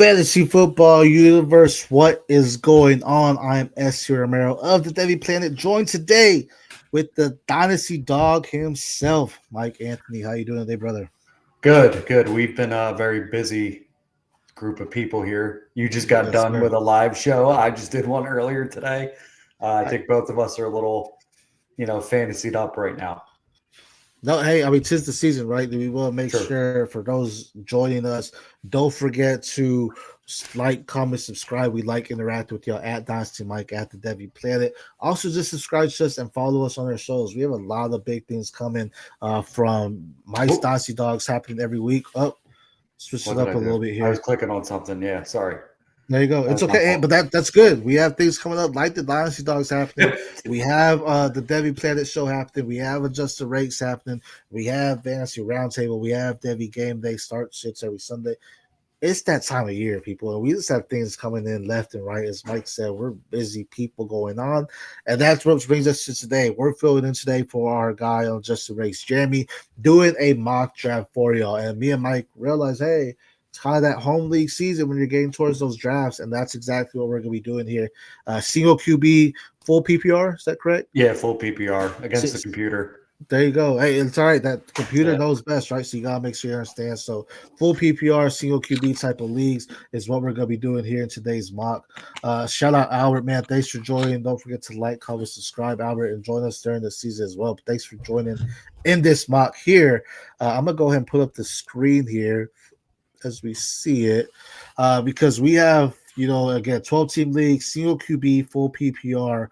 Fantasy Football Universe, what is going on? I'm Romero of the Devy Planet, joined today with the Dynasty Dog himself, Mike Anthony. How you doing today, brother? Good, good. We've been a very busy group of people here. You just got Yes, done sir. with a live show. I just did one earlier today. I I, think both of us are a little, fantasied up right now. no, hey, I mean, 'tis the season, right? We will make Sure. sure for those joining us, don't forget to like, comment, subscribe. We like interact with y'all at Dynasty Mike at the Devy Planet. Also, just subscribe to us and follow us on our shows. We have a lot of big things coming from Mike's Whoop. Dynasty Dogs happening every week. Oh, switch What it did up I a do? little bit I was here. clicking on something. Yeah, sorry. There you go. That It's was my okay, but fault. that's good. We have things coming up like the Dynasty Dogs happening. We have the Devy Planet show happening. We have Adjusted Rates happening. We have Fantasy Roundtable. We have Devy Game Day start shits every Sunday. It's that time of year, people, and we just have things coming in left and right. As Mike said, we're busy people going on, and that's what brings us to today. We're filling in today for our guy on Just the Race, Jeremy, doing a mock draft for y'all. And me and Mike realized, hey, it's kind of that home league season when you're getting towards those drafts, and that's exactly what we're going to be doing here. Single QB, full PPR, is that correct? Yeah, full PPR against the Six. computer. There you go. Hey, it's all right. That computer Yeah. knows best, right? So you gotta make sure you understand. So full PPR, single QB type of leagues is what we're gonna be doing here in today's mock. Shout out Albert, man. Thanks for joining. Don't forget to like, comment, subscribe, Albert, and join us during the season as well. But thanks for joining in this mock here. I'm gonna go ahead and put up the screen here as we see it, because we have, again, 12-team league, single QB, full PPR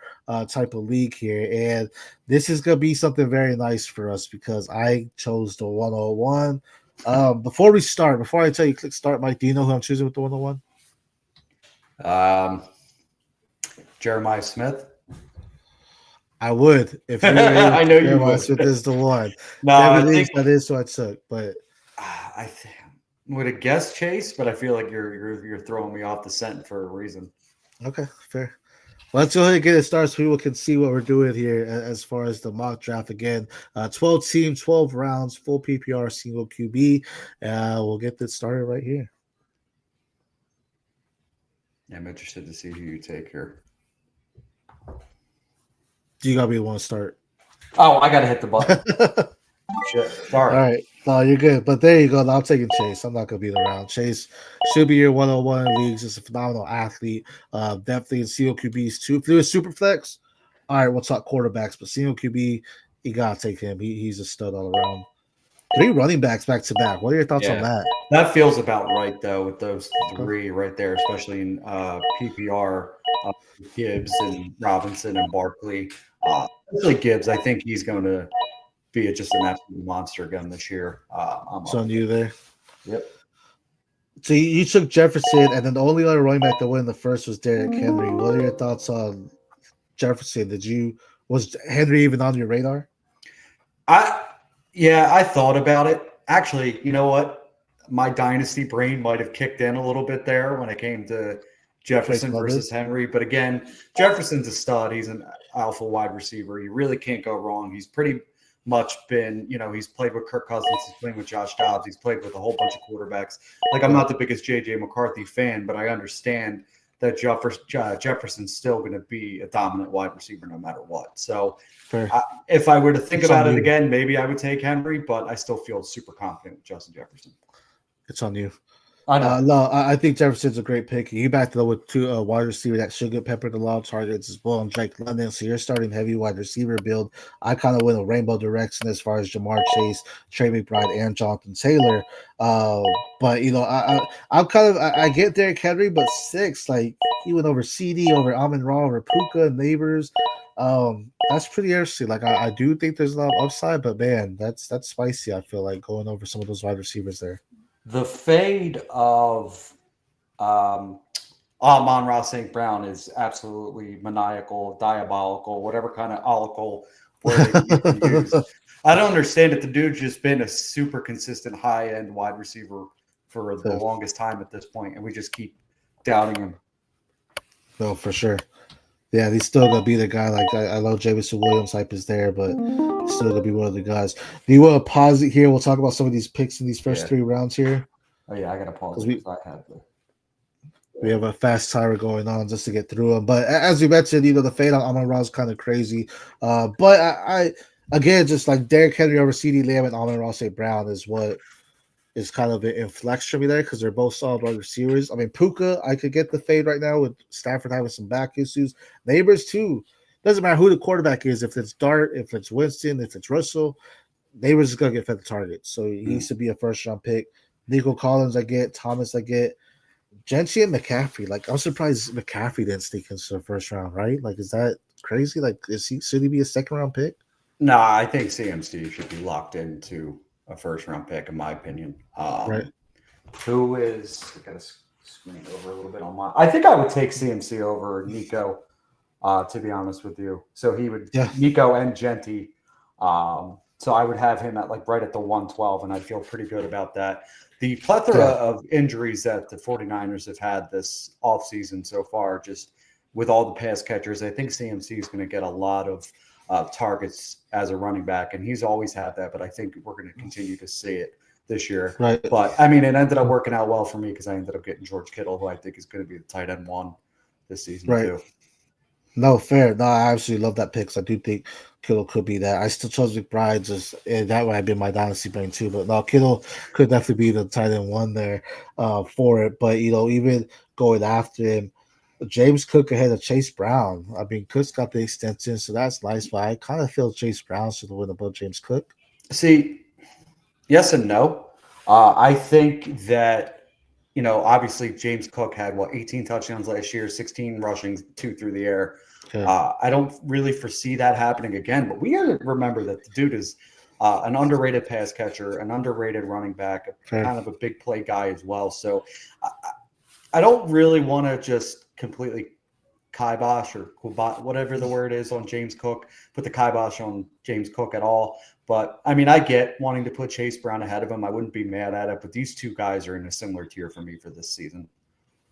type of league here. And this is going to be something very nice for us because I chose the 101. Before I tell you, click start, Mike, do you know who I'm choosing with the 101? Um, Jeremiah Smith. I would if you were able I to. know you Jeremiah would. Smith is the one. No, Devin I Leagues, think that is who I took, but I would have guessed Chase, but I feel like you're throwing me off the scent for a reason. okay, fair. Well, let's go ahead and get it started so people can see what we're doing here as far as the mock draft. Again, 12 teams, 12 rounds, full PPR, single QB. We'll get this started right here. I'm interested to see who you take here. Do you got me want to start? Oh, I got to hit the button. Shit. All Sorry. right. No, you're good. But there you go. Now I'm taking Chase. I'm not going to beat around. Chase should be your 101 in leagues. Just a phenomenal athlete. Definitely in single QBs too. If you're a super flex, all right, we'll talk quarterbacks. But single QB, you got to take him. He's a stud all around. 3 running backs back to back. What are your thoughts on Yeah. that? That feels about right, though, with those Okay. three right there, especially in PPR, Gibbs and Robinson and Barkley. Especially Gibbs, I think he's going to be just an absolute monster again this year. I'm It's up on with you it. there. Yep. So you took Jefferson, and then the only other running back that went in the first was Derrick Henry. What are your thoughts on Jefferson? Was Henry even on your radar? I thought about it. Actually, you know what? My dynasty brain might have kicked in a little bit there when it came to Drake Jefferson London. versus Henry. But again, Jefferson's a stud. He's an alpha wide receiver. You really can't go wrong. He's pretty much been, he's played with Kirk Cousins. He's playing with Josh Dobbs. He's played with a whole bunch of quarterbacks. Like, I'm not the biggest J.J. McCarthy fan, but I understand that Jefferson's still going to be a dominant wide receiver no matter what. So Fair. if I were to think It's on about it you. again, maybe I would take Henry, but I still feel super confident with Justin Jefferson. It's on you. I know. No, I think Jefferson's a great pick. He backed it up with 2 wide receiver that should get peppered a lot of targets as well, and Drake London. So you're starting heavy wide receiver build. I kind of went a rainbow direction as far as Jamar Chase, Trey McBride, and Jonathan Taylor. But I'm kind of I get Derrick Henry, but 6, like, he went over CD, over Amon Ra, over Puka, Neighbors. That's pretty interesting. Like, I do think there's a lot of upside, but man, that's spicy. I feel like going over some of those wide receivers there. The fade of Amon-Ra St. Brown is absolutely maniacal, diabolical, whatever kind of olical word you can use. I don't understand it. The dude's just been a super consistent high-end wide receiver for the longest time at this point, and we just keep doubting him. No, for sure. Yeah, he's still gonna be the guy. Like, I know Jameson Williams hype is there, but he's still gonna be one of the guys. Do you want to pause it here? We'll talk about some of these picks in these first 3 rounds here. Oh yeah, I gotta pause it because I had the. We have a fast timer going on just to get through them. But as you mentioned, the fade on Amon-Ra is kind of crazy. But I again, just like Derrick Henry over CeeDee Lamb and Amon-Ra St. Brown is what is kind of an inflex for me there because they're both solid wide receivers. I mean, Puka, I could get the fade right now with Stafford having some back issues. Neighbors, too. Doesn't matter who the quarterback is. If it's Dart, if it's Winston, if it's Russell, Neighbors is going to get fed the target. So he needs to be a first-round pick. Nico Collins, I get. Thomas, I get. Gentry and McCaffrey. Like, I'm surprised McCaffrey didn't sneak into the first round, right? Like, is that crazy? Like, should he be a second-round pick? No, I think CMC should be locked into a first-round pick, in my opinion. Right. Who is? I got to screen over a little bit on my. I think I would take CMC over Nico. To be honest with you, so he would Nico and Genty. So I would have him at right at the 112, and I feel pretty good about that. The plethora of injuries that the 49ers have had this offseason so far, just with all the pass catchers, I think CMC is going to get a lot of targets as a running back, and he's always had that, but I think we're going to continue to see it this year. Right. But, I mean, it ended up working out well for me because I ended up getting George Kittle, who I think is going to be the tight end one this season too. No, fair. No, I absolutely love that pick. So I do think Kittle could be that. I still chose McBride, just that would have been my dynasty brain too. But no, Kittle could definitely be the tight end one there for it. But even going after him, James Cook ahead of Chase Brown. I mean, Cook's got the extension, so that's nice. But I kind of feel Chase Brown should win above James Cook. See, yes and no. I think that obviously James Cook had 18 touchdowns last year, 16 rushing, 2 through the air. Okay. I don't really foresee that happening again, but we got to remember that the dude is an underrated pass catcher, an underrated running back, kind of a big play guy as well. So I don't really want to just completely kibosh or whatever the word is on James Cook, put the kibosh on James Cook at all. But, I mean, I get wanting to put Chase Brown ahead of him. I wouldn't be mad at it. But these two guys are in a similar tier for me for this season.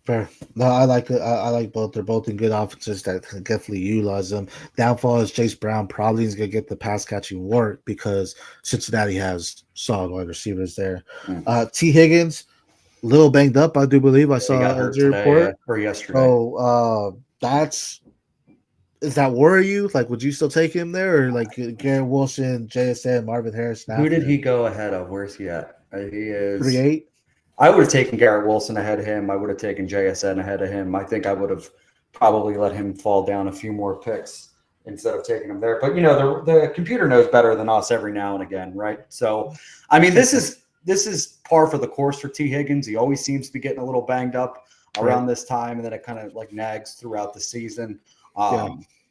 Fair. No, I like it. I like both. They're both in good offenses that can definitely utilize them. Downfall is Chase Brown probably is going to get the pass catching work because Cincinnati has solid wide receivers there. T. Higgins, a little banged up, I do believe. I saw a report. Or yesterday. So does that worry you? Like, would you still take him there, or like Garrett Wilson, JSN, Marvin Harrison? Who did he go ahead of? Where's he at? He is 3-8. I would have taken Garrett Wilson ahead of him. I would have taken JSN ahead of him. I think I would have probably let him fall down a few more picks instead of taking him there. But the computer knows better than us every now and again, right? So, I mean, this is par for the course for T. Higgins. He always seems to be getting a little banged up around this time, and then it kind of nags throughout the season.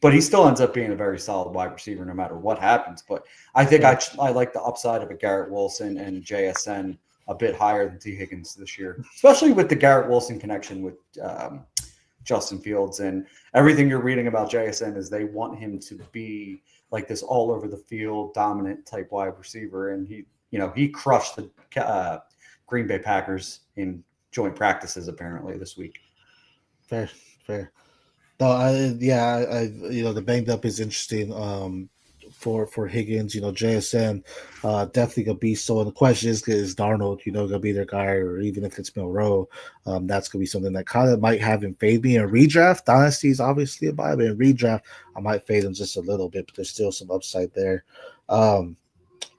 But he still ends up being a very solid wide receiver no matter what happens. But I think I like the upside of a Garrett Wilson and JSN a bit higher than T. Higgins this year, especially with the Garrett Wilson connection with Justin Fields. And everything you're reading about JSN is they want him to be like this all over the field dominant type wide receiver. And he crushed the Green Bay Packers in joint practices apparently this week. Fair. No, the banged up is interesting for Higgins. JSN definitely gonna be so. And the question is Darnold, gonna be their guy, or even if it's Monroe, that's gonna be something that kind of might have him fade me in redraft. Dynasty is obviously a buy, but in redraft, I might fade him just a little bit, but there's still some upside there. Damn,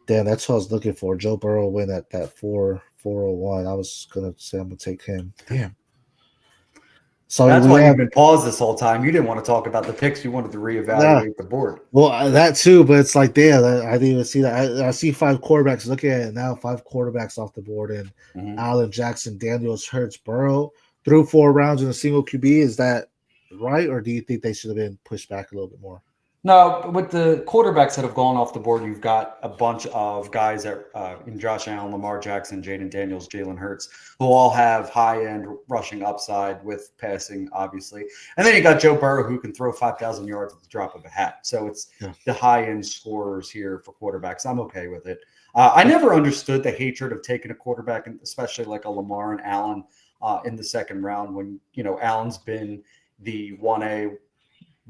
that's what I was looking for. Joe Burrow win at that 401. I was gonna say I'm gonna take him. Damn. So that's why you've been paused this whole time. You didn't want to talk about the picks. You wanted to reevaluate the board. Well, that too, but it's like, damn, I didn't even see that. I see 5 quarterbacks. Look at it now, 5 quarterbacks off the board. And Allen, Jackson, Daniels, Hurts, Burrow through 4 rounds in a single QB. Is that right? Or do you think they should have been pushed back a little bit more? No, with the quarterbacks that have gone off the board, you've got a bunch of guys that in Josh Allen, Lamar Jackson, Jaden Daniels, Jalen Hurts, who all have high-end rushing upside with passing, obviously. And then you got Joe Burrow, who can throw 5,000 yards at the drop of a hat. So it's the high-end scorers here for quarterbacks. I'm okay with it. I never understood the hatred of taking a quarterback, especially like a Lamar and Allen in the second round when, Allen's been the 1A,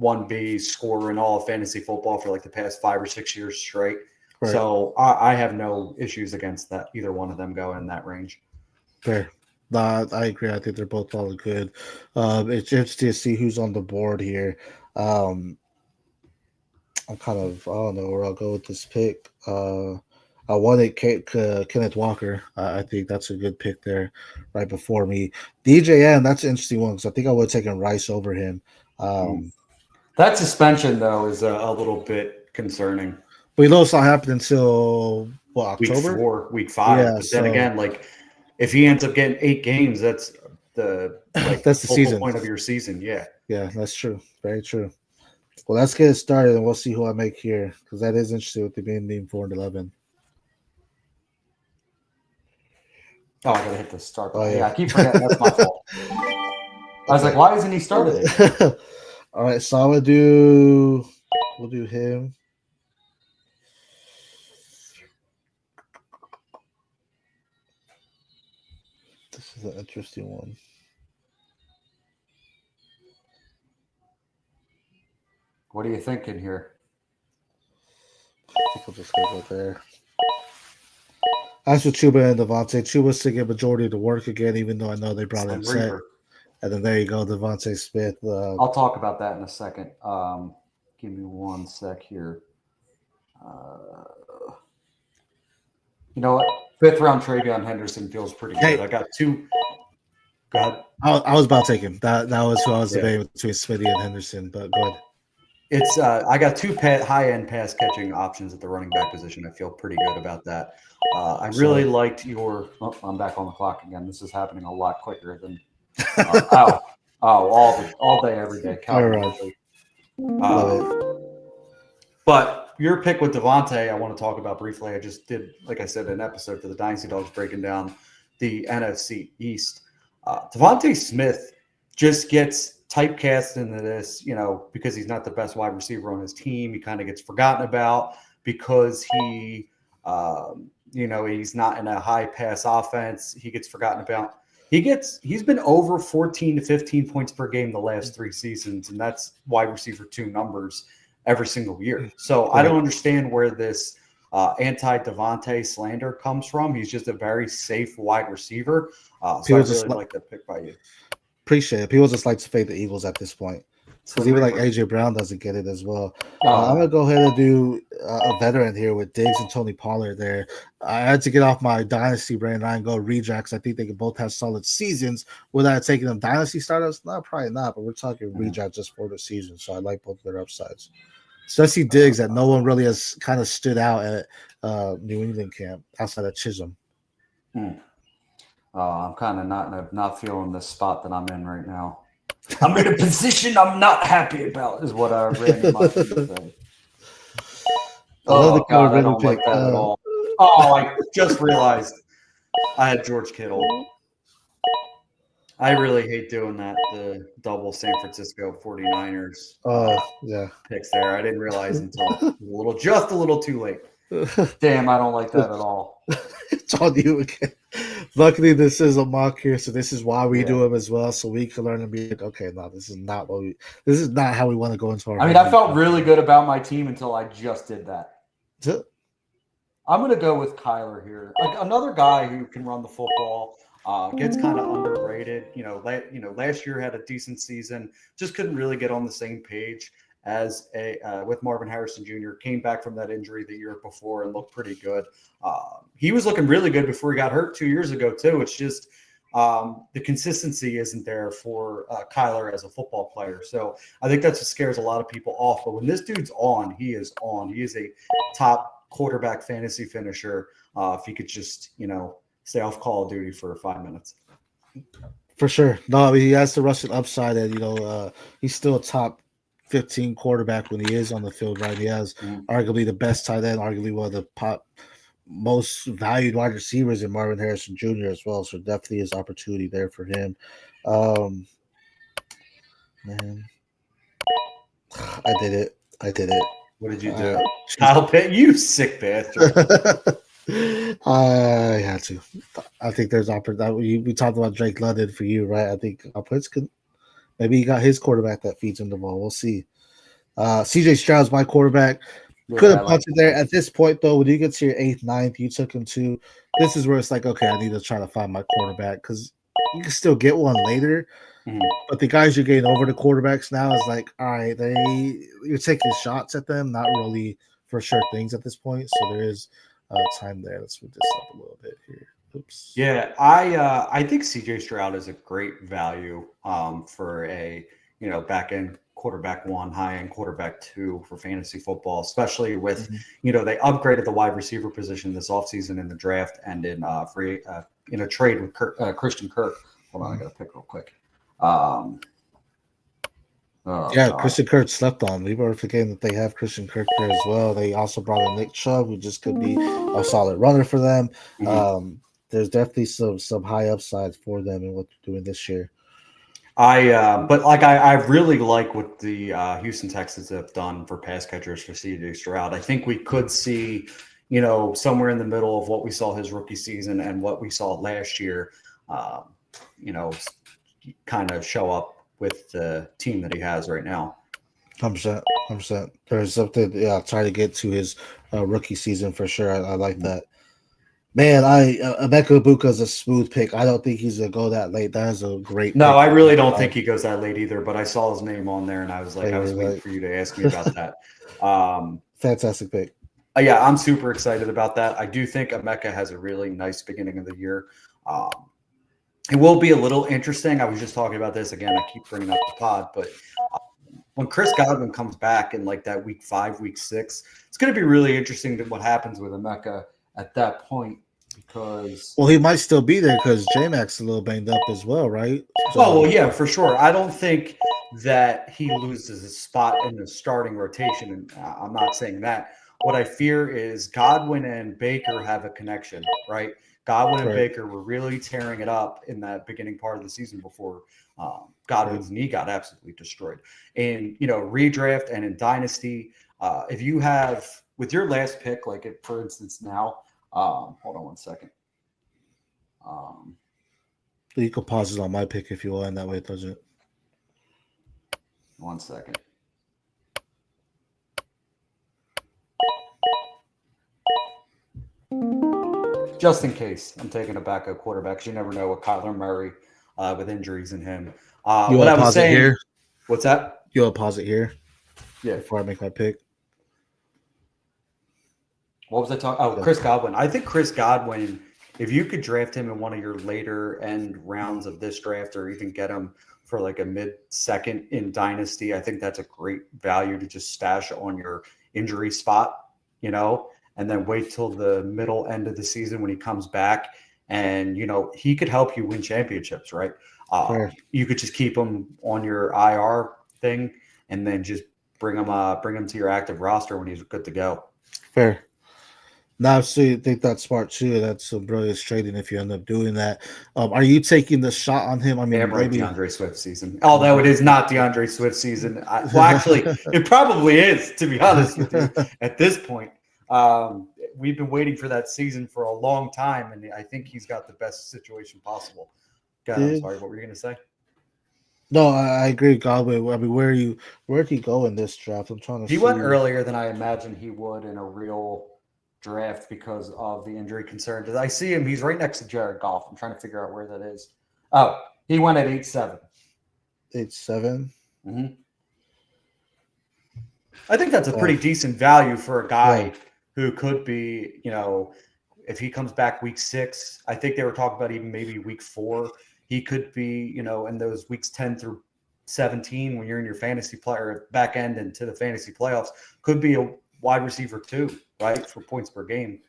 1B scorer in all of fantasy football for like the past 5 or 6 years straight. Right. So I have no issues against that, either one of them going in that range. Fair. Nah, I agree. I think they're both all good. It's interesting to see who's on the board here. Um, I don't know where I'll go with this pick. I wanted Kenneth Walker. I think that's a good pick there, right before me. DJN, that's an interesting one because I think I would have taken Rice over him. Um, That suspension, though, is a little bit concerning. but you know it's not happening until Week October. 4, week 5. Yeah, But then so again, like if he ends up getting 8 games, that's the that's the focal season. point of your season. Yeah. Yeah, that's true. Very true. Well, let's get it started and we'll see who I make here because that is interesting with the being named 4-11. Oh, I gotta hit the start Oh button. yeah, I keep forgetting. That's my fault. I was like, why isn't he started it? All right, so I'm gonna we'll do him. This is an interesting one. What are you thinking here? I think we'll just go there. As for Chuba and Devontae, Chuba's taking a majority of the work again, even though I know they brought in set. And then there you go, Devontae Smith. I'll talk about that in a second. Give me one sec here. You know what? 5th round Travion Henderson feels pretty good. I got 2. Go ahead. I was about to take him. That was who I was debating between Smitty and Henderson, but go ahead. It's I got 2 high-end pass catching options at the running back position. I feel pretty good about that. I really liked your. Oh, I'm back on the clock again. This is happening a lot quicker than. All day, every day. But your pick with Devontae, I want to talk about briefly. I just did, like I said, an episode for the Dynasty Dogs breaking down the NFC East. Devontae Smith just gets typecast into this, because he's not the best wide receiver on his team. He kind of gets forgotten about because he, he's not in a high pass offense. He gets forgotten about. He's been over 14 to 15 points per game the last 3 seasons, and that's wide receiver 2 numbers every single year. So I don't understand where this anti-Devontae slander comes from. He's just a very safe wide receiver. So I really like that pick by you. Appreciate it. People just like to fade the Eagles at this point. Because even like AJ Brown doesn't get it as well. I'm going to go ahead and do a veteran here with Diggs and Tony Pollard there. I had to get off my Dynasty brain and go rejects. I think they can both have solid seasons. Would I have taken them Dynasty startups? No, probably not. But we're talking rejects just for the season. So I like both of their upsides. Especially Diggs that no one really has kind of stood out at New England camp outside of Chisholm. I'm kind of not feeling the spot that I'm in right now. I'm in a position I'm not happy about, is what I ran my say. Oh, God, I don't like that at all. Oh, I just realized I had George Kittle. I really hate doing that, the double San Francisco 49ers picks there. I didn't realize until just a little too late. Damn, I don't like that at all. It's on you again. Luckily, this is a mock here, so this is why we do them as well, so we can learn and be like, okay, no, this is not how we want to go into our. I felt really good about my team until I just did that. I'm going to go with Kyler here, like another guy who can run the football. Gets kind of underrated. Last year had a decent season. Just couldn't really get on the same page as with Marvin Harrison Jr. Came back from that injury the year before and looked pretty good. He was looking really good before he got hurt 2 years ago too. It's just the consistency isn't there for Kyler as a football player. So I think that's what scares a lot of people off. But when this dude's on, he is on. He is a top quarterback fantasy finisher. If he could just stay off Call of Duty for 5 minutes. For sure. No, I mean, he has the rushing upside, and he's still a top 15 quarterback when he is on the field, right? He has arguably the best tight end, arguably one of the most valued wide receivers in Marvin Harrison Jr. as well. So definitely is opportunity there for him. Man, I did it. What did you do? Kyle Pitt, you sick bastard. I had to. I think there's opportunity. We talked about Drake London for you, right? I think Pitts could. Maybe he got his quarterback that feeds him the ball. We'll see. CJ Stroud's my quarterback. Could have punted there. At this point, though, when you get to your 8th, 9th, you took him to. This is where it's like, okay, I need to try to find my quarterback because you can still get one later. Mhm. But the guys you're getting over the quarterbacks now is like, all right, you're taking shots at them, not really for sure things at this point. So there is time there. Let's move this up a little bit here. Oops. Yeah, I think CJ Stroud is a great value for a back end quarterback one, high end quarterback two for fantasy football, especially with Mhm. they upgraded the wide receiver position this offseason in the draft and in free in a trade with Christian Kirk. Hold on, I got to pick real quick. Um, oh Yeah, God. Christian Kirk slept on. We were forgetting that they have Christian Kirk there as well. They also brought in Nick Chubb, who just could be a solid runner for them. Mhm. There's definitely some high upside for them in what they're doing this year. But like I really like what the Houston Texans have done for pass catchers for CJ Stroud. I think we could see, somewhere in the middle of what we saw his rookie season and what we saw last year, um, you know, kind of show up with the team that he has right now. 100%, 100%. There's something, yeah, try to get to his rookie season for sure. I like that. Man, Emeka Ibuka is a smooth pick. I don't think he's gonna go that late. That is a great No, pick. I really don't think he goes that late either. But I saw his name on there, and I was like, I was waiting Like, for you to ask me about that. Um, fantastic pick. Yeah, I'm super excited about that. I do think Emeka has a really nice beginning of the year. Um, it will be a little interesting. I was just talking about this again. I keep bringing up the pod, but when Chris Godwin comes back in like that week 5, week 6, it's going to be really interesting to what happens with Emeka at that point because. Well, he might still be there because J-Mac's a little banged up as well, right? Oh, well, yeah, for sure. I don't think that he loses his spot in the starting rotation, and I'm not saying that. What I fear is Godwin and Baker have a connection, right? Godwin and Right. Baker were really tearing it up in that beginning part of the season before Godwin's knee got absolutely destroyed. And, redraft and in Dynasty, if you have, with your last pick, like for instance now, hold on one second. You can pause it on my pick if you want. That way it doesn't. One second. Just in case, I'm taking a backup quarterback because you never know what Kyler Murray with injuries in him. You What want I to was pause it saying, here? what's that? You want to pause it here Yeah. before I make my pick? What was I talking? Oh, Chris Godwin. I think Chris Godwin, if you could draft him in one of your later end rounds of this draft or even get him for like a mid-second in Dynasty, I think that's a great value to just stash on your injury spot, and then wait till the middle end of the season when he comes back. And, he could help you win championships, right? You could just keep him on your IR thing and then just bring him to your active roster when he's good to go. Fair. Now, I think that's smart too. That's some brilliant trading if you end up doing that. Are you taking the shot on him? I mean, Damn right, maybe DeAndre Swift season. Although it is not DeAndre Swift season. Well, actually, it probably is, to be honest with you, at this point. We've been waiting for that season for a long time, and I think he's got the best situation possible. God, I'm sorry. What were you going to say? No, I agree, Godwin. I mean, where'd he go in this draft? I'm trying to see. He went earlier than I imagined he would in a real draft because of the injury concerns. I see him. He's right next to Jared Goff. I'm trying to figure out where that is. Oh, he went at 8-7. 8-7. Mm-hmm. I think that's a pretty decent value for a guy who could be, if he comes back week 6, I think they were talking about even maybe week 4. He could be, in those weeks 10 through 17 when you're in your fantasy player back end into the fantasy playoffs, could be a wide receiver too, right? For points per game.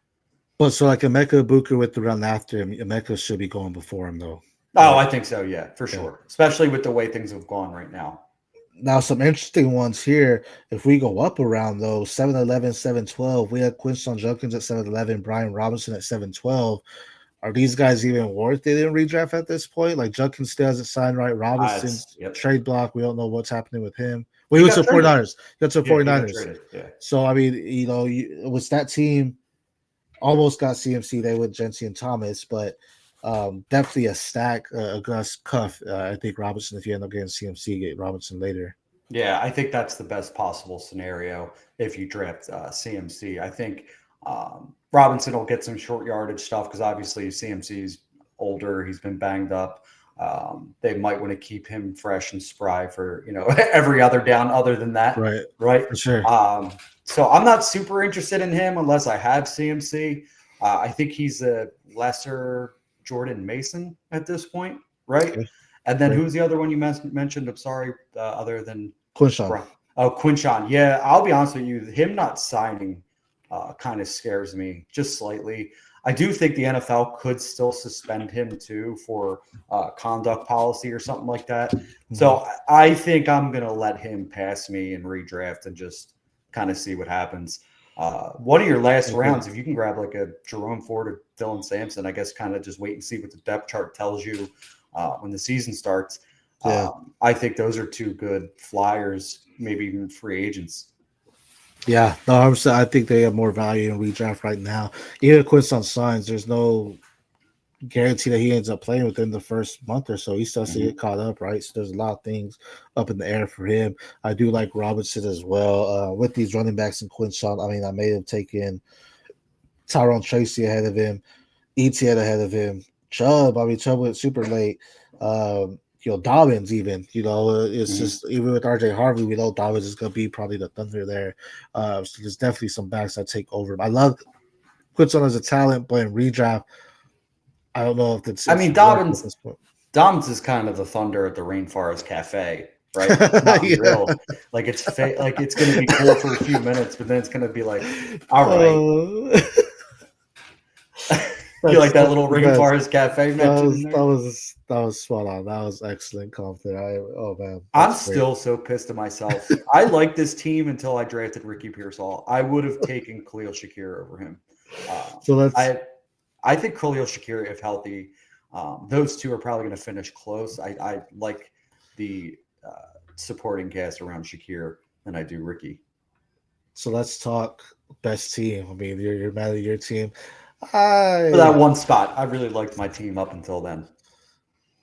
But so like Emeka Ibuka with the run after him, Emeka should be going before him though. Oh, I think so, yeah, for sure. Especially with the way things have gone right now. Now, some interesting ones here. If we go up around though, 7-11, 7-12, we had Quinshon Judkins at 7-11, Brian Robinson at 7-12. Are these guys even worth it in redraft at this point? Like Judkins still hasn't signed right. Robinson's trade block. We don't know what's happening with him. Well, he went to the 49ers. He went to the 49ers. So, I mean, with that team almost got CMC there with Jency and Thomas, but definitely a stack, a Gus Cuff. I think Robinson, if you end up getting CMC, get Robinson later. Yeah, I think that's the best possible scenario if you draft CMC. I think Robinson will get some short yardage stuff because obviously CMC's older. He's been banged up. They might want to keep him fresh and spry for, every other down other than that, Right. right? For sure. So I'm not super interested in him unless I have CMC. I think he's a lesser Jordan Mason at this point, right? Okay. And then Right. who's the other one you mentioned? I'm sorry, other than Quinshawn. Quinshawn. Yeah, I'll be honest with you. Him not signing kind of scares me just slightly. I do think the NFL could still suspend him too for conduct policy or something like that. So I think I'm going to let him pass me and redraft and just kind of see what happens. One of your last rounds, if you can grab like a Jerome Ford or Dylan Sampson, I guess kind of just wait and see what the depth chart tells you when the season starts. Yeah. I think those are two good flyers, maybe even free agents. Yeah, no, I'm saying I think they have more value in redraft right now. Even Quinshawn signs, there's no guarantee that he ends up playing within the first month or so. He still has to get caught up, right? So there's a lot of things up in the air for him. I do like Robinson as well. With these running backs and Quinshawn, I mean, I may have taken Tyrone Tracy ahead of him, Etienne ahead of him, Chubb. I mean, Chubb went super late. Dobbins even, it's just even with RJ Harvey, we know Dobbins is going to be probably the thunder there. So there's definitely some backs that take over. I love Quinshawn as a talent, but in redraft, I don't know if it's. I mean, Dobbins is kind of the thunder at the Rainforest Cafe, right? It's not real. Like it's like it's going to be cool for a few minutes, but then it's going to be like, all right. You like that little Rainforest Cafe mention? That was spot on. That was excellent comment. Oh man, I'm still so pissed at myself. I liked this team until I drafted Ricky Pearsall. I would have taken Khalil Shakir over him. I think Khalil Shakir, if healthy, those two are probably going to finish close. I like the supporting cast around Shakir than I do Ricky. So let's talk best team. I mean, you're mad at your team. For that one spot, I really liked my team up until then.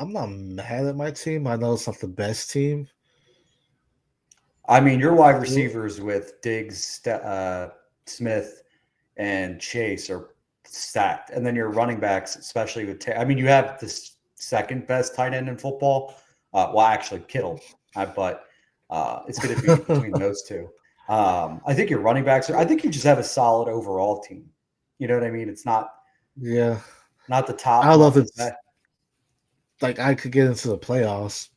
I'm not mad at my team. I know it's not the best team. I mean, your wide receivers with Diggs, Smith, and Chase are stacked. And then your running backs, especially with you have the second best tight end in football. Actually, Kittle. But it's going to be between those two. I think your running backs I think you just have a solid overall team. You know what I mean? It's not not the top. I don't know if it's like I could get into the playoffs,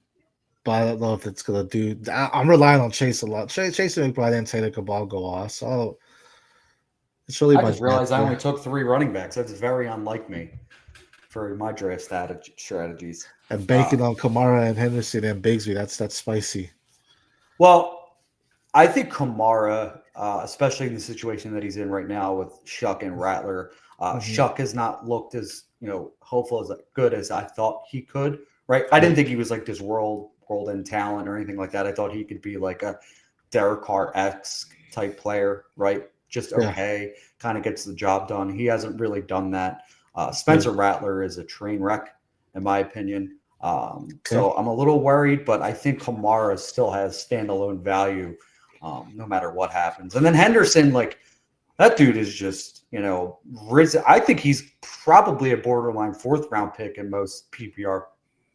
but I don't know if it's gonna do. I'm relying on Chase a lot. Chase and McBride and Taylor Cabal go off, so it's really. I just realized I only took 3 running backs. That's very unlike me for my draft strategies. And banking on Kamara and Henderson and Bigsby, that's spicy. Well, I think Kamara, especially in the situation that he's in right now with Shuck and Rattler, Shuck has not looked as hopeful as good as I thought he could. Right? I didn't think he was like this world-end talent or anything like that. I thought he could be like a Derek Carr-esque type player, right? Just okay, kind of gets the job done. He hasn't really done that. Spencer Rattler is a train wreck, in my opinion. So I'm a little worried, but I think Kamara still has standalone value no matter what happens. And then Henderson, like that dude is just, risen. I think he's probably a borderline 4th round pick in most PPR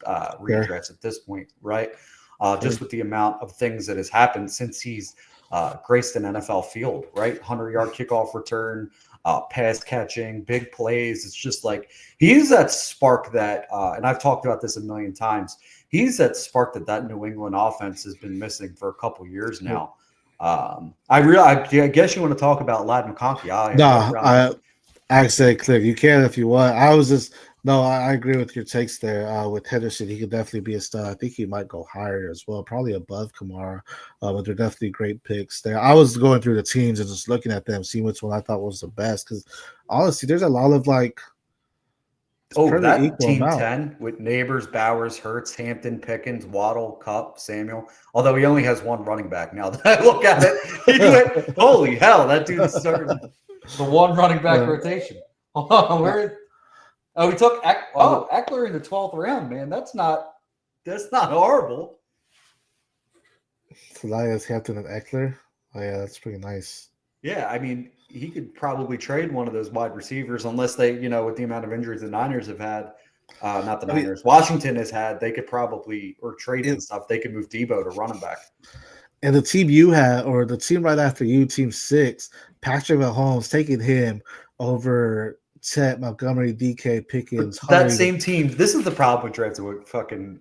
redrafts at this point, right? Just with the amount of things that has happened since he's graced an NFL field, right? 100-yard kickoff return, pass catching, big plays. It's just like he's that spark that, and I've talked about this a million times. He's that spark that New England offense has been missing for a couple years now. I guess you want to talk about Ladd McConkey. I said Cliff, you can if you want. I agree with your takes there. With Henderson, he could definitely be a star. I think he might go higher as well, probably above Kamara. But they're definitely great picks there. I was going through the teams and just looking at them, seeing which one I thought was the best. Because honestly, there's a lot of like. That team amount. 10 with Neighbors, Bowers, Hurts, Hampton, Pickens, Waddle, Cup, Samuel. Although he only has one running back now that I look at it. Holy hell, that dude's starting the one running back rotation. We took Eckler in the 12th round, man. That's not horrible. Elias, Hampton, and Eckler. Oh yeah, that's pretty nice. Yeah, I mean, he could probably trade one of those wide receivers unless they, with the amount of injuries the Niners have had, Not the I mean, Niners. Washington has had. They could probably or trades and stuff. They could move Debo to running back. and the team you had, or the team right after you, Team 6, Patrick Mahomes taking him over Chet Montgomery, DK Pickens, That Hunter. same team. This is the problem with drafting with fucking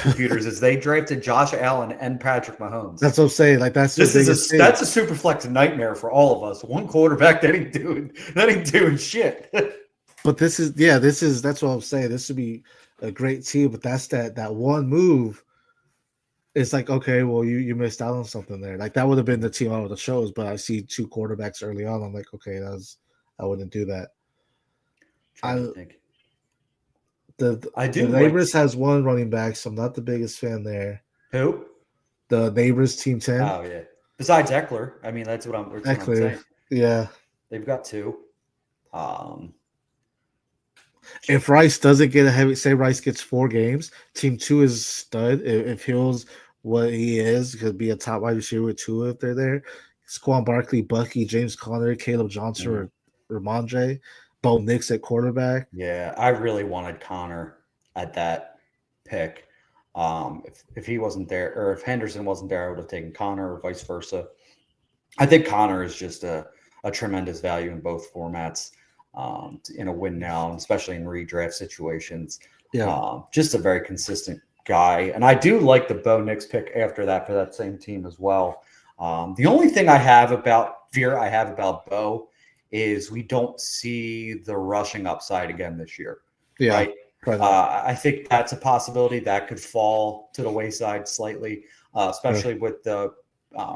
computers is they drafted Josh Allen and Patrick Mahomes. That's what I'm saying. Like that's the biggest thing. That's a super flex nightmare for all of us. One quarterback that ain't doing shit. But that's what I'm saying. This would be a great team, but that's that one move. It's like, okay, well, you missed out on something there. Like that would have been the team I would have chose, but I see 2 quarterbacks early on. I'm like, okay, I wouldn't do that. Trying to think. I The do Neighbors has 1 running back, so I'm not the biggest fan there. Who? The Neighbors Team 10. Oh yeah. Besides Eckler, I mean that's what I'm saying. Yeah. They've got 2. If Rice doesn't get a heavy, say Rice gets 4 games, Team 2 is stud. If Hill's what he is, could be a top wide receiver with 2 if they're there. Squan Barkley, Bucky, James Conner, Caleb Johnson, or Ramondre, Bo Nix at quarterback. Yeah, I really wanted Connor at that pick. If he wasn't there, or if Henderson wasn't there, I would have taken Connor or vice versa. I think Connor is just a tremendous value in both formats. In a win now, especially in redraft situations. Yeah. Just a very consistent guy. And I do like the Bo Nix pick after that for that same team as well. The only thing I have about Bo is we don't see the rushing upside again this year. Yeah. Right? I think that's a possibility that could fall to the wayside slightly, especially with the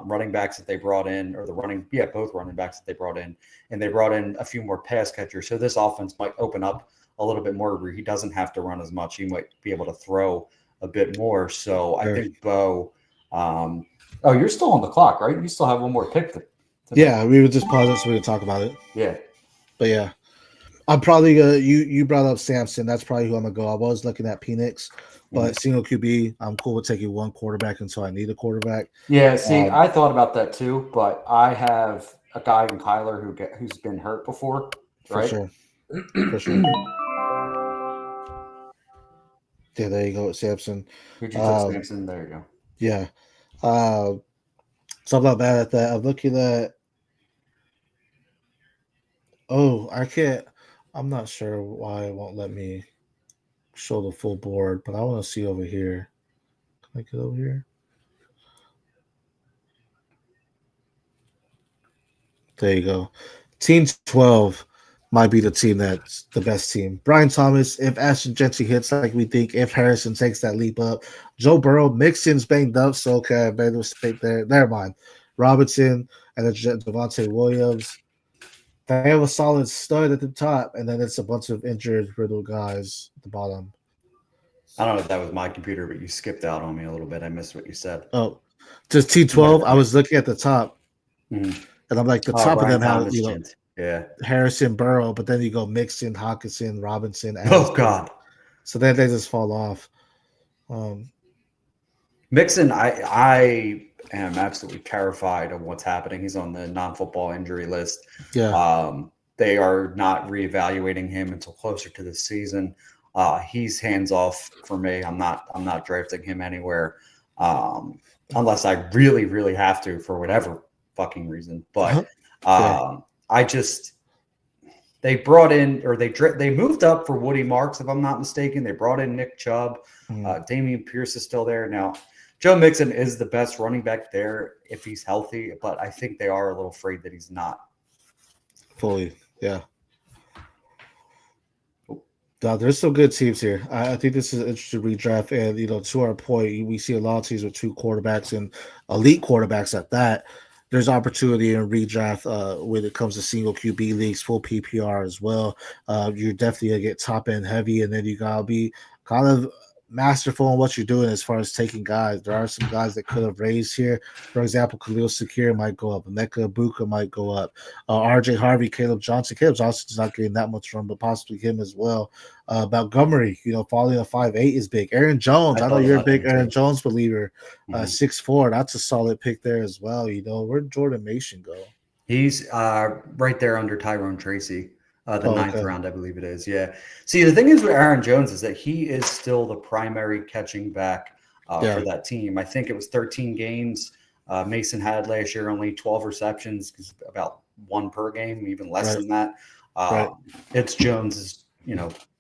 running backs that they brought in, or both running backs that they brought in, and they brought in a few more pass catchers. So this offense might open up a little bit more where he doesn't have to run as much. He might be able to throw a bit more. So I think Bo. You're still on the clock, right? You still have one more pick. Yeah, we would just pause it so we could talk about it. Yeah, but yeah, I'm probably gonna. You brought up Samson. That's probably who I'm gonna go. I was looking at Penix. But single QB, I'm cool with taking 1 quarterback until I need a quarterback. Yeah, see, I thought about that too, but I have a guy in Kyler who's been hurt before, right? For sure. Yeah, there you go, Samson. Who'd you take, Samson? There you go. Yeah. So I'm not bad at that. I'm looking at. Oh, I can't. I'm not sure why it won't let me show the full board, but I want to see over here. Can I get over here? There you go. Team 12 might be the team that's the best team. Brian Thomas, if Ashton Gentry hits like we think, if Harrison takes that leap up, Joe Burrow, Mixon's banged up, so okay, I made a mistake there. Never mind. Robinson and then Javonte Williams. They have a solid stud at the top, and then it's a bunch of injured, riddle guys at the bottom. I don't know if that was my computer, but you skipped out on me a little bit. I missed what you said. Oh, just T12. I was looking at the top, and I'm like, the top of them have, yeah, Harrison, Burrow, but then you go Mixon, Hawkinson, Robinson. Oh God! So then they just fall off. Mixon, I am absolutely terrified of what's happening. He's on the non-football injury list. Yeah. They are not reevaluating him until closer to the season. He's hands off for me. I'm not drafting him anywhere unless I really, really have to for whatever fucking reason. But they brought in, or they moved up for Woody Marks, if I'm not mistaken. They brought in Nick Chubb. Damian Pierce is still there now. Joe Mixon is the best running back there if he's healthy, but I think they are a little afraid that he's not fully. Yeah. There's some good teams here. I think this is an interesting redraft, and to our point, we see a lot of teams with 2 quarterbacks and elite quarterbacks at that. There's opportunity in redraft when it comes to single QB leagues, full PPR as well. You're definitely gonna get top end heavy, and then you gotta be kind of masterful in what you're doing as far as taking guys. There are some guys that could have raised here. For example, Khalil Shakir might go up. Emeka Ibuka might go up. RJ Harvey, Caleb Johnson. Caleb Johnson's not getting that much run, but possibly him as well. Montgomery, falling a 5'8" is big. Aaron Jones, I know you're a big Aaron Jones believer. 6'4", that's a solid pick there as well. Where'd Jordan Mason go? He's right there under Tyrone Tracy. The ninth okay. round, I believe it is. Yeah. See, the thing is with Aaron Jones is that he is still the primary catching back for that team. I think it was 13 games. Mason had last year only 12 receptions, about one per game, even less Right. than that. Right. It's Jones's,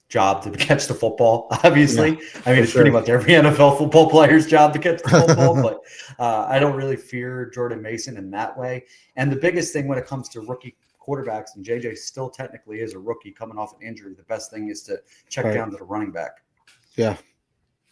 job to catch the football. Obviously, Yeah, I mean, for it's pretty sure. much every NFL football player's job to catch the football. But I don't really fear Jordan Mason in that way. And the biggest thing when it comes to rookie quarterbacks, and JJ still technically is a rookie coming off an injury, the best thing is to check Right. down to the running back. Yeah.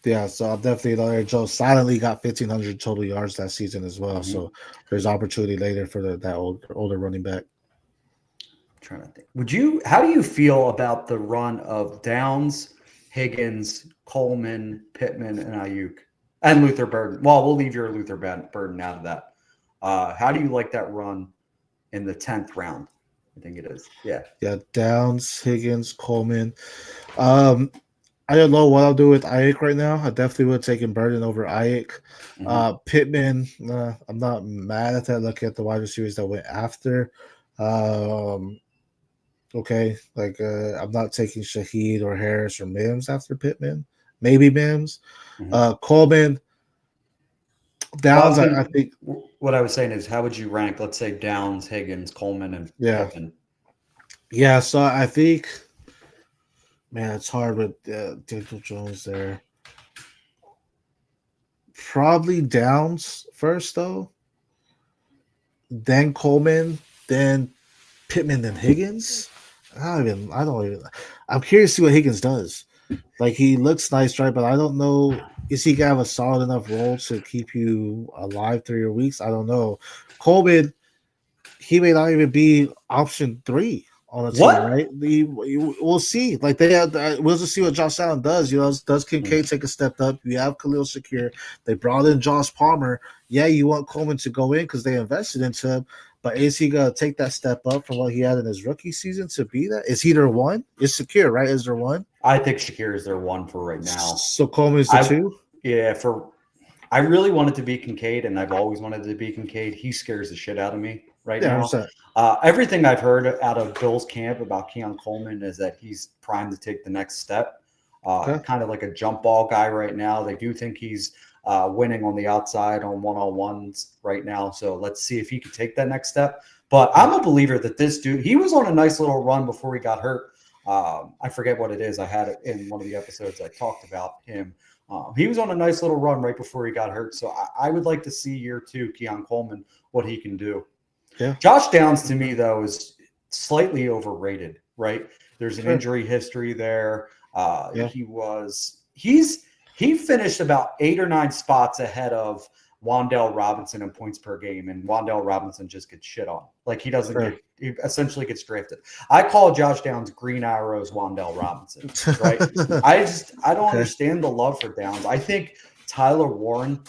Yeah, so I'm definitely Aaron Jones silently got 1,500 total yards that season as well. Mm-hmm. So there's opportunity later for that older running back. I'm trying to think. How do you feel about the run of Downs, Higgins, Coleman, Pittman, and Ayuk, and Luther Burden? Well, we'll leave your Luther Burden out of that. How do you like that run in the 10th round? I think it is. Yeah. Yeah, Downs, Higgins, Coleman. I don't know what I'll do with Ayuk right now. I definitely would have taken Burden over Ayuk. Mm-hmm. Pittman, I'm not mad at that. Look at the wide receivers that went after. Okay, like I'm not taking Shaheed or Harris or Mims after Pittman. Maybe Mims. Mm-hmm. Coleman, Downs. I think. What I was saying is, how would you rank? Let's say Downs, Higgins, Coleman, and Pittman. Yeah. So I think, man, it's hard with Daniel Jones there. Probably Downs first, though. Then Coleman, then Pittman, then Higgins. I'm curious to see what Higgins does. Like, he looks nice, right? But I don't know. Is he gonna have a solid enough role to keep you alive through your weeks? I don't know. Coleman, he may not even be option 3 on the team, right? We'll see. Like, we'll just see what Josh Allen does. Does Kincaid take a step up? You have Khalil Shakir. They brought in Josh Palmer. Yeah, you want Coleman to go in because they invested into him. But is he gonna take that step up from what he had in his rookie season to be that? Is he their one? Is Shakir, right? Is there one? I think Shakir is their one for right now. So Coleman is the 2? Yeah, I really wanted to be Kincaid, and I've always wanted to be Kincaid. He scares the shit out of me now. Everything I've heard out of Bill's camp about Keon Coleman is that he's primed to take the next step. Kind of like a jump ball guy right now. They do think he's winning on the outside on one-on-ones right now. So let's see if he can take that next step. But I'm a believer that this dude, he was on a nice little run before he got hurt. I forget what it is. I had it in one of the episodes I talked about him. He was on a nice little run right before he got hurt. So I would like to see year 2, Keon Coleman, what he can do. Yeah. Josh Downs, to me, though, is slightly overrated, right? There's an injury history there. He finished about 8 or 9 spots ahead of Wan'Dale Robinson in points per game, and Wan'Dale Robinson just gets shit on. Like, he essentially gets drafted. I call Josh Downs Green Arrows Wan'Dale Robinson, right? I don't understand the love for Downs. I think Tyler Warren,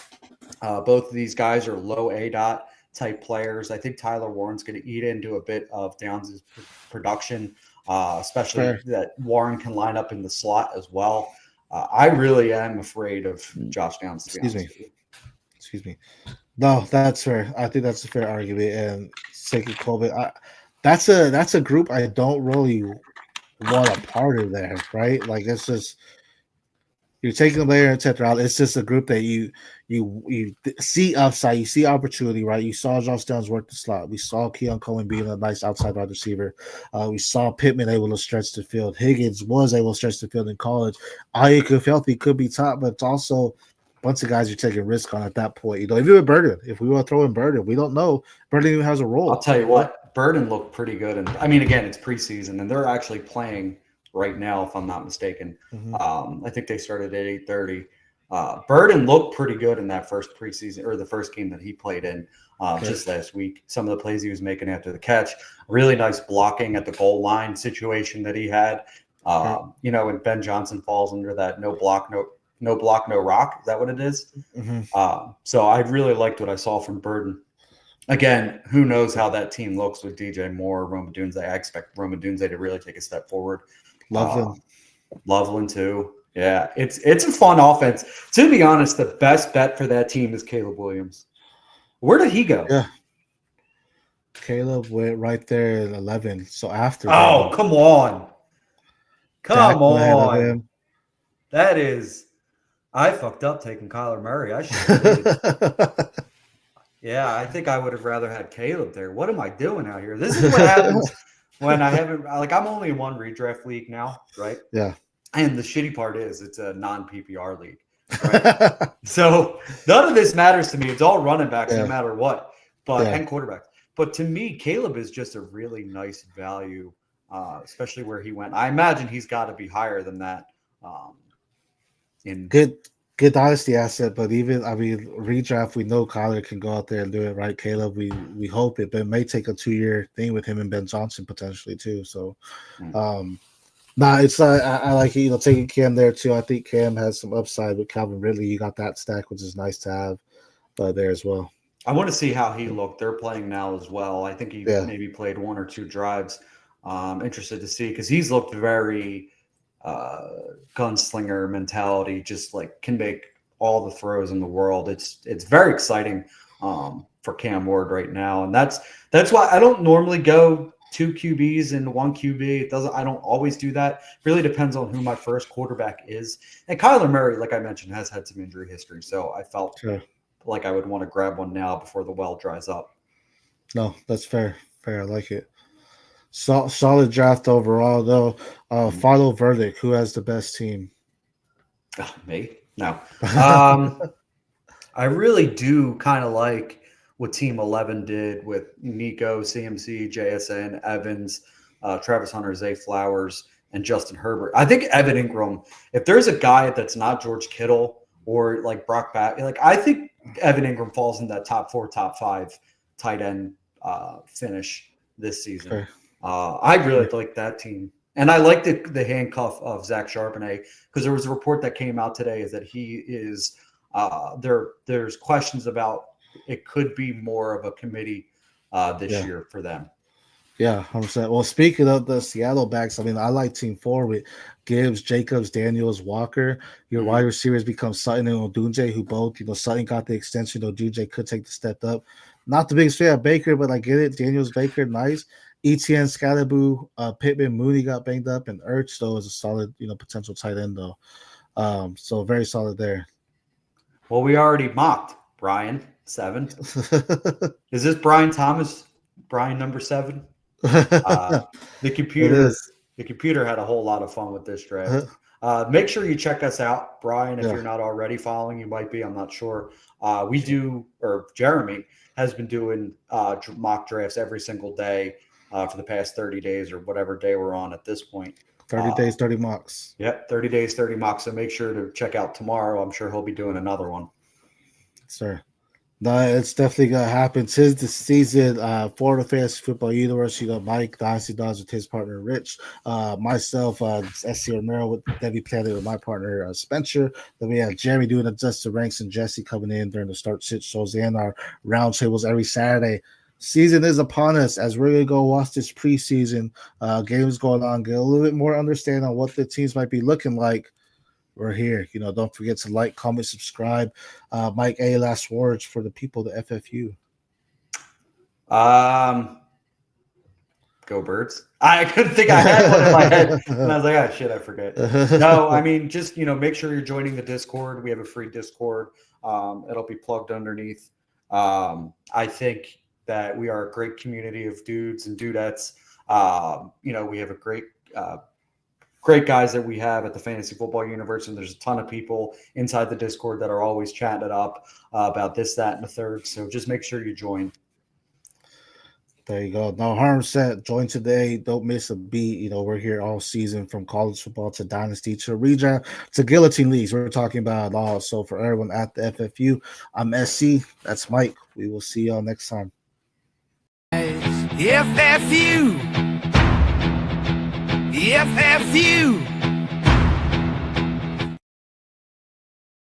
both of these guys are low ADOT type players. I think Tyler Warren's going to eat into a bit of Downs' production, especially that Warren can line up in the slot as well. I really am afraid of Josh Downs. Excuse me. No, that's fair. I think that's a fair argument. And taking Coleman, that's a group I don't really want a part of there, right? Like, it's just you're taking them later in 10th round. It's just a group that you see upside, you see opportunity, right? You saw Josh Downs work the slot. We saw Keon Coleman being a nice outside wide receiver. We saw Pittman able to stretch the field. Higgins was able to stretch the field in college. Ayuk, if healthy, could be top, but it's also bunch of guys you're taking risk on at that point. Even with Burden, if we want to throw in Burden, we don't know. Burden even has a role. I'll tell you what, Burden looked pretty good. And I mean, again, it's preseason, and they're actually playing right now, if I'm not mistaken. Mm-hmm. I think they started at 8:30. Burden looked pretty good in that first preseason, or the first game that he played in just last week. Some of the plays he was making after the catch, really nice blocking at the goal line situation that he had. And Ben Johnson falls under that no block, no rock. Is that what it is? Mm-hmm. So I really liked what I saw from Burden. Again, who knows how that team looks with DJ Moore, Roma Dunze. I expect Roma Dunze to really take a step forward. Loveland too. Yeah, it's a fun offense. To be honest, the best bet for that team is Caleb Williams. Where did he go? Yeah. Caleb went right there at 11. So after Oh, Devy. come on. Dak Come went ahead of on. him. That is, I fucked up taking Kyler Murray. I should have stayed. Yeah, I think I would have rather had Caleb there. What am I doing out here? This is what happens when I haven't, like, I'm only in one redraft league now, right? Yeah. And the shitty part is it's a non-PPR league, right? So none of this matters to me. It's all running backs no matter what, and quarterbacks. But to me, Caleb is just a really nice value, especially where he went. I imagine he's got to be higher than that. Good dynasty asset, but even redraft, we know Kyler can go out there and do it, right? Caleb, we hope it, but it may take a 2-year thing with him and Ben Johnson potentially too. So, it's I like it, taking Cam there too. I think Cam has some upside with Calvin Ridley. You got that stack, which is nice to have, there as well. I want to see how he looked. They're playing now as well. I think he maybe played 1 or 2 drives. Interested to see because he's looked very gunslinger mentality, just like can make all the throws in the world. It's very exciting for Cam Ward right now, and that's why I don't normally go 2 QBs and 1 QB. I don't always do that. It really depends on who my first quarterback is. And Kyler Murray, like I mentioned, has had some injury history, so I felt like I would want to grab one now before the well dries up. No, that's fair. I like it. Solid draft overall, though. Final verdict: who has the best team? Me? No. I really do kind of like what Team 11 did with Nico, CMC, JSN, Evans, Travis Hunter, Zay Flowers, and Justin Herbert. I think Evan Ingram, if there's a guy that's not George Kittle or like Brock Bat, like I think Evan Ingram falls in that top 4, top 5 tight end finish this season. Okay. I really like that team. And I like the handcuff of Zach Charbonnet because there was a report that came out today is that he is there's questions about it could be more of a committee this year for them. Yeah, 100%. Well, speaking of the Seattle backs, I like Team 4 with Gibbs, Jacobs, Daniels, Walker. Your wide receivers become Sutton and Odunze, who both, Sutton got the extension. Odunze could take the step up. Not the biggest fan of Baker, but I get it. Daniels, Baker, nice. ETN, Scalaboo, Pittman, Mooney got banged up, and Ertz, though, is a solid, potential tight end, though. So very solid there. Well, we already mocked Brian 7. Is this Brian Thomas? Brian number 7? The computer had a whole lot of fun with this draft. Make sure you check us out, Brian. If you're not already following, you might be. I'm not sure. Jeremy has been doing mock drafts every single day for the past 30 days or whatever day we're on at this point. 30 days, 30 mocks. Yep, 30 days, 30 mocks. So make sure to check out tomorrow. I'm sure he'll be doing another one. Sir. No, it's definitely gonna happen. 'Tis the season. Florida Fantasy Football Universe. You got Mike, Dynasty Dogs with his partner Rich. Myself, SC Romero with Devy Planet with my partner Spencer. Then we have Jeremy doing adjusted ranks and Jesse coming in during the start sit shows and our round tables every Saturday. Season is upon us as we're gonna go watch this preseason games going on, get a little bit more understanding on what the teams might be looking like. We're here. Don't forget to like, comment, subscribe. Mike, A, last words for the people, the FFU. Go Birds. I couldn't think I had one in my head. And I was like, shit, I forget. No, just, make sure you're joining the Discord. We have a free Discord. It'll be plugged underneath. I think that we are a great community of dudes and dudettes. We have a great guys that we have at the Fantasy Football Universe, and there's a ton of people inside the Discord that are always chatting it up about this, that, and the third. So just make sure you join. There you go. No harm said. Join today. Don't miss a beat. We're here all season from college football to dynasty to redraft to guillotine leagues. We're talking about it all. So for everyone at the FFU, I'm SC. That's Mike. We will see y'all next time. FFU. FFU.